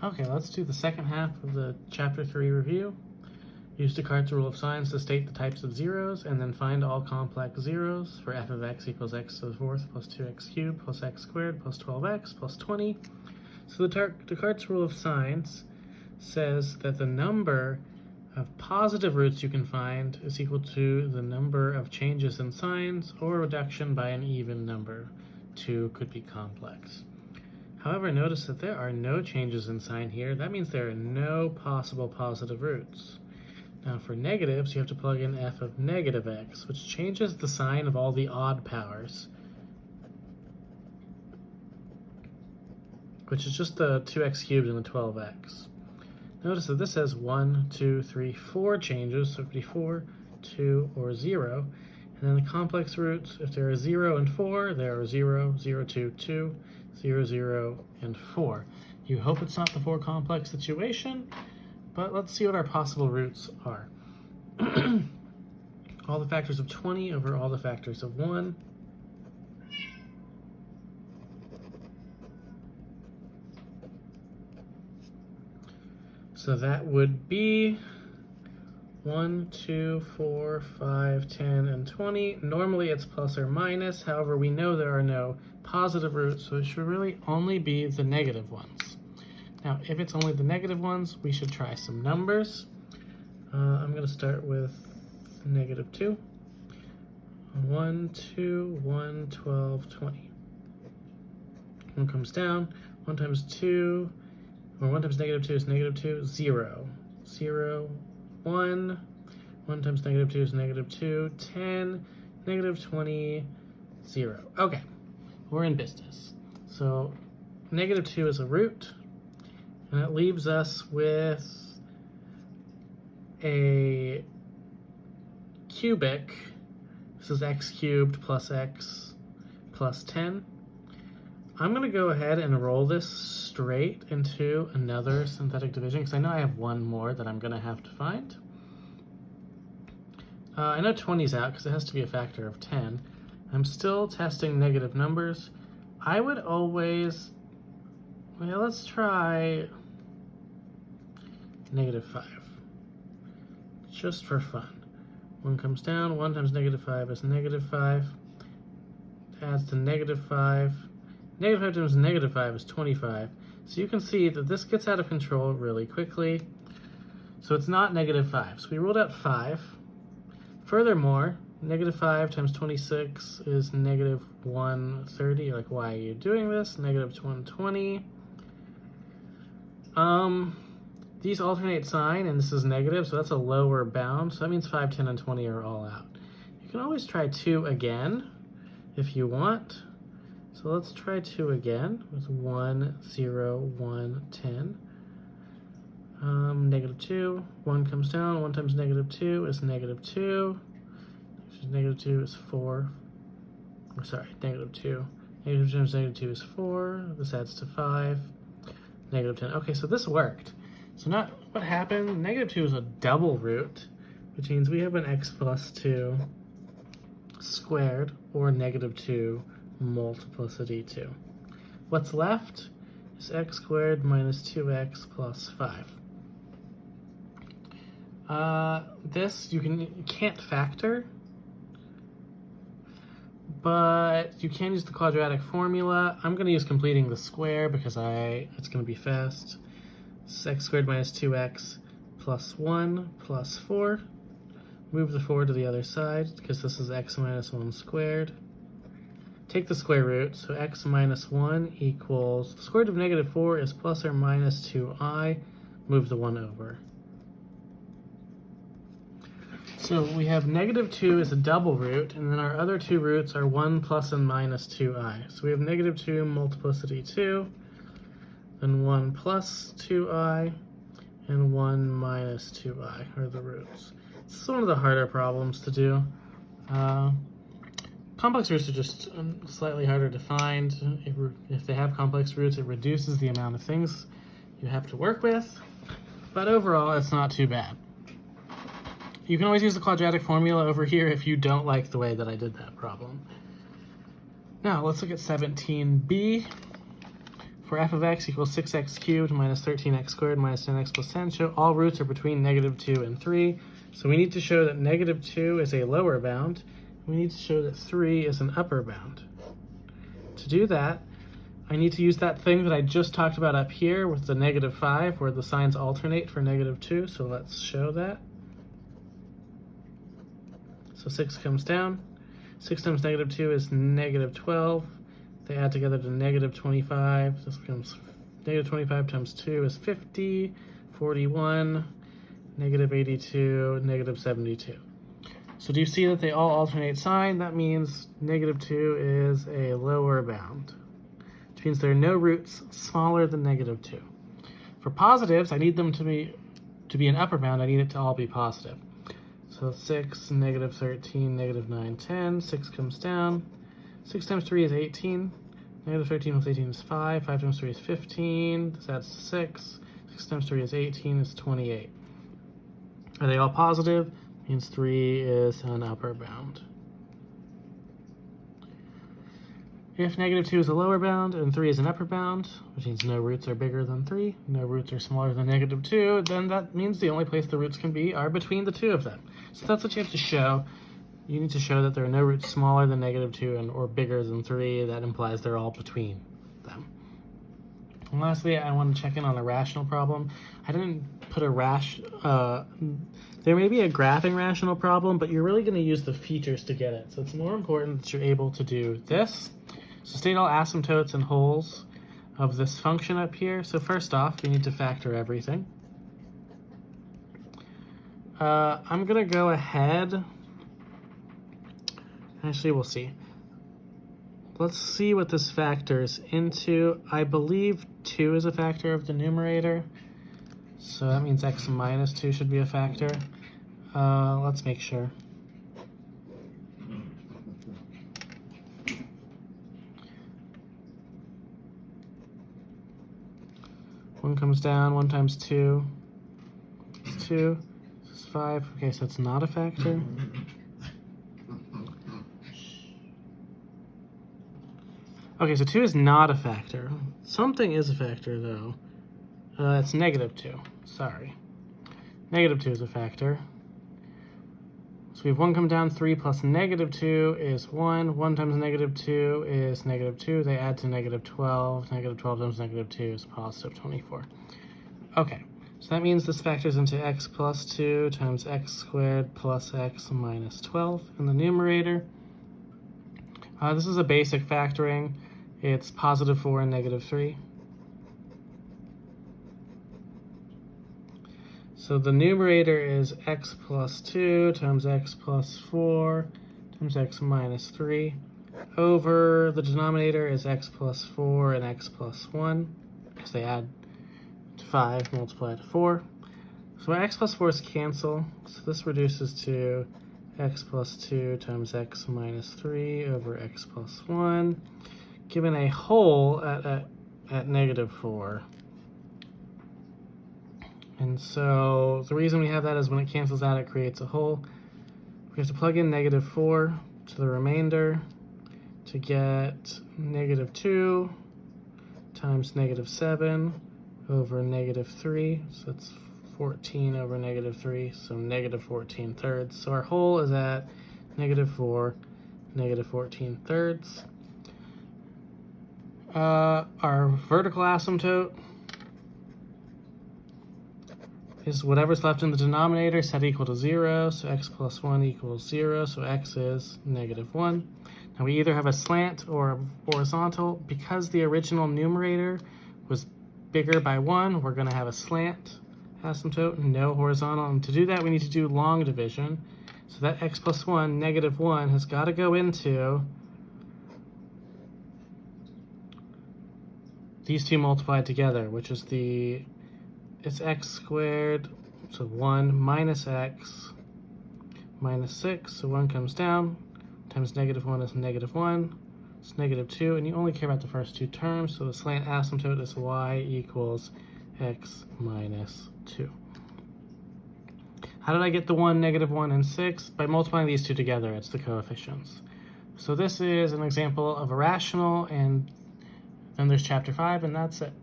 Okay, let's do the second half of the Chapter 3 review. Use Descartes' rule of signs to state the types of zeros, and then find all complex zeros for f of x equals x to the fourth plus 2x cubed plus x squared plus 12x plus 20. So the Descartes' rule of signs says that the number of positive roots you can find is equal to the number of changes in signs or reduction by an even number. 2 could be complex. However, notice that there are no changes in sign here. That means there are no possible positive roots. Now for negatives, you have to plug in f of negative x, which changes the sign of all the odd powers, which is just the 2x cubed and the 12x. Notice that this has 1, 2, 3, 4 changes, so it could be 4, 2, or 0. And then the complex roots, if there are 0 and 4, there are 0, 0, 2, 2, 0, 0, and 4. You hope it's not the 4 complex situation, but let's see what our possible roots are. All the factors of 20 over all the factors of 1. So that would be 1, 2, 4, 5, 10, and 20. Normally it's plus or minus. However, we know there are no positive roots, so it should really only be the negative ones. Now, if it's only the negative ones, we should try some numbers. I'm going to start with negative 2. 1, 2, 1, 12, 20. 1 comes down. 1 times 2, or 1 times negative 2 is negative 2, 0. 0, 1. 1 times negative 2 is negative 2, 10, negative 20, 0. Okay, we're in business. So negative 2 is a root, and it leaves us with a cubic. This is x cubed plus x plus 10. I'm going to go ahead and roll this straight into another synthetic division, because I know I have one more that I'm going to have to find. I know 20's out because it has to be a factor of 10. I'm still testing negative numbers. I would always, well, let's try negative 5, just for fun. 1 comes down, 1 times negative 5 is negative 5. Adds to negative 5. Negative 5 times negative 5 is 25. So you can see that this gets out of control really quickly. So it's not negative 5. So we ruled out 5. Furthermore, negative 5 times 26 is negative 130. Like, why are you doing this? Negative 120. These alternate sign, and this is negative, so that's a lower bound. So that means 5, 10, and 20 are all out. You can always try 2 again if you want. So let's try 2 again with 1, 0, 1, 10. Negative 2, 1 comes down, 1 times negative 2 is negative 2. Negative 2 is 4. Oh, sorry, negative 2. Negative times negative 2 is 4. This adds to 5. Negative 10. Okay, so this worked. So not what happened, negative 2 is a double root, which means we have an x plus 2 squared, or negative 2 multiplicity 2. What's left is x squared minus 2x plus 5. This you can't factor, but you can use the quadratic formula. I'm going to use completing the square because it's going to be fast. This is x squared minus 2x plus 1 plus 4. Move the 4 to the other side because this is x minus 1 squared. Take the square root, so x minus 1 equals, the square root of negative 4 is plus or minus 2i. Move the 1 over. So we have negative 2 is a double root, and then our other two roots are 1 plus and minus 2i. So we have negative 2 multiplicity 2, then 1 plus 2i, and 1 minus 2i are the roots. This is one of the harder problems to do. Complex roots are just slightly harder to find. If they have complex roots, it reduces the amount of things you have to work with, but overall it's not too bad. You can always use the quadratic formula over here if you don't like the way that I did that problem. Now let's look at 17b. for f of x equals 6x cubed minus 13x squared minus 10x plus 10, show all roots are between -2 and 3. So we need to show that -2 is a lower bound. We need to show that 3 is an upper bound. To do that, I need to use that thing that I just talked about up here with the -5, where the signs alternate for -2. So let's show that. So 6 comes down. 6 times -2 is -12. They add together to -25. This becomes -25 times 2 is 50, 41, -82, -72. So do you see that they all alternate sign? That means -2 is a lower bound, which means there are no roots smaller than -2. For positives, I need them to be an upper bound. I need it to all be positive. So 6, -13, -9, 10. 6 comes down. 6 times 3 is 18. -13 plus 18 is 5. 5 times 3 is 15. This adds to 6. 6 times 3 is 18. Is 28. Are they all positive? Means 3 is an upper bound. If -2 is a lower bound and 3 is an upper bound, which means no roots are bigger than 3, no roots are smaller than -2, then that means the only place the roots can be are between the two of them. So that's what you have to show. You need to show that there are no roots smaller than -2 or bigger than 3. That implies they're all between them. And lastly, I want to check in on a rational problem. I didn't put a there may be a graphing rational problem, but you're really going to use the features to get it. So it's more important that you're able to do this. So state all asymptotes and wholes of this function up here. So first off, we need to factor everything. I'm going to go ahead. Actually, we'll see. Let's see what this factors into. I believe 2 is a factor of the numerator. So that means x minus 2 should be a factor. Let's make sure. One comes down, 1 times 2 is 2. This is 5. Okay, so it's not a factor. Okay, so 2 is not a factor. Something is a factor, though. It's -2. Sorry. -2 is a factor. So we have 1 come down, 3 plus -2 is 1. 1 times -2 is -2. They add to -12. -12 times -2 is positive 24. Okay, so that means this factors into x plus 2 times x squared plus x minus 12 in the numerator. This is a basic factoring. It's positive 4 and -3. So the numerator is x plus 2 times x plus 4 times x minus 3 over the denominator is x plus 4 and x plus 1 because they add to 5 multiplied to 4. So my x plus 4's cancel, so this reduces to x plus 2 times x minus 3 over x plus 1, given a whole at -4. And so the reason we have that is when it cancels out, it creates a hole. We have to plug in -4 to the remainder to get -2 times -7 over -3. So that's 14 over -3, so -14 thirds. So our hole is at -4, -14 thirds. Our vertical asymptote is whatever's left in the denominator set equal to 0, so x plus 1 equals 0, so x is -1. Now we either have a slant or a horizontal. Because the original numerator was bigger by 1, we're going to have a slant asymptote, no horizontal. And to do that, we need to do long division. So that x plus 1, -1, has got to go into these two multiplied together, which is it's x squared, so 1 minus x minus 6, so 1 comes down, times -1 is -1, it's -2, and you only care about the first two terms, so the slant asymptote is y equals x minus 2. How did I get the 1, -1, and 6? By multiplying these two together, it's the coefficients. So this is an example of a rational, and Then there's chapter 5, and that's it.